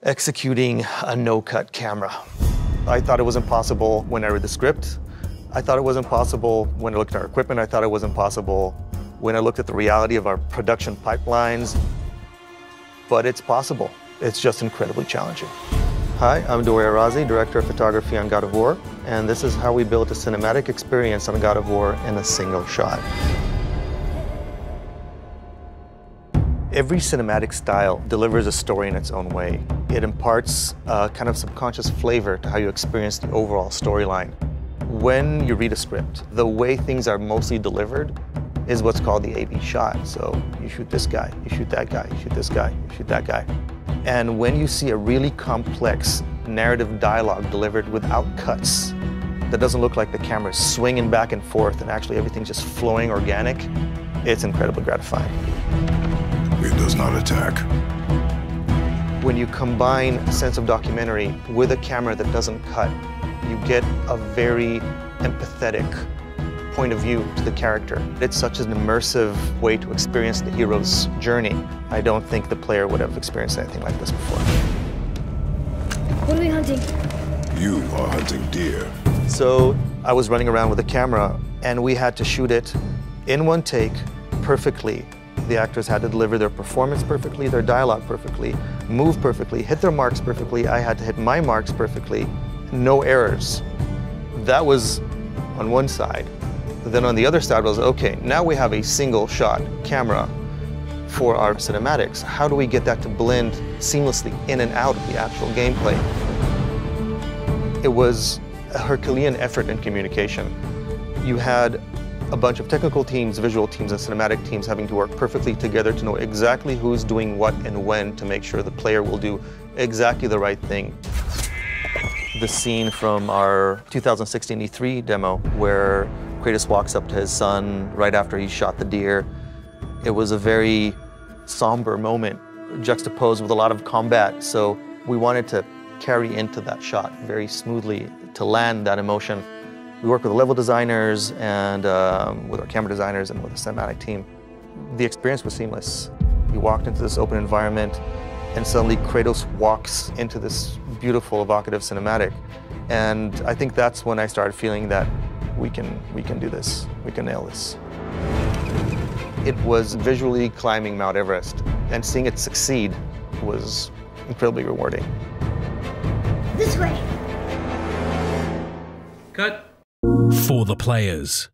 executing a no-cut camera. I thought it was impossible when I read the script. I thought it was impossible when I looked at our equipment. I thought it was impossible when I looked at the reality of our production pipelines. But it's possible. It's just incredibly challenging. Hi, I'm Dori Arazi, Director of Photography on God of War, and this is how we built a cinematic experience on God of War in a single shot. Every cinematic style delivers a story in its own way. It imparts a kind of subconscious flavor to how you experience the overall storyline. When you read a script, the way things are mostly delivered is what's called the A-B shot. So you shoot this guy, you shoot that guy, you shoot this guy, you shoot that guy. And when you see a really complex narrative dialogue delivered without cuts, that doesn't look like the camera's swinging back and forth and actually everything's just flowing organic, it's incredibly gratifying. It does not attack. When you combine a sense of documentary with a camera that doesn't cut, you get a very empathetic point of view to the character. It's such an immersive way to experience the hero's journey. I don't think the player would have experienced anything like this before. What are we hunting? You are hunting deer. So I was running around with a camera and we had to shoot it in one take perfectly. The actors had to deliver their performance perfectly, their dialogue perfectly, move perfectly, hit their marks perfectly. I had to hit my marks perfectly, no errors. That was on one side. Then on the other side was, okay, now we have a single shot camera for our cinematics. How do we get that to blend seamlessly in and out of the actual gameplay? It was a Herculean effort in communication. You had a bunch of technical teams, visual teams, and cinematic teams having to work perfectly together to know exactly who's doing what and when to make sure the player will do exactly the right thing. The scene from our 2016 E3 demo where Kratos walks up to his son right after he shot the deer. It was a very somber moment, juxtaposed with a lot of combat, so we wanted to carry into that shot very smoothly to land that emotion. We worked with the level designers and with our camera designers and with the cinematic team. The experience was seamless. We walked into this open environment and suddenly Kratos walks into this beautiful, evocative cinematic. And I think that's when I started feeling that we can do this, we can nail this. It was visually climbing Mount Everest, and seeing it succeed was incredibly rewarding. This way. Cut. For the players.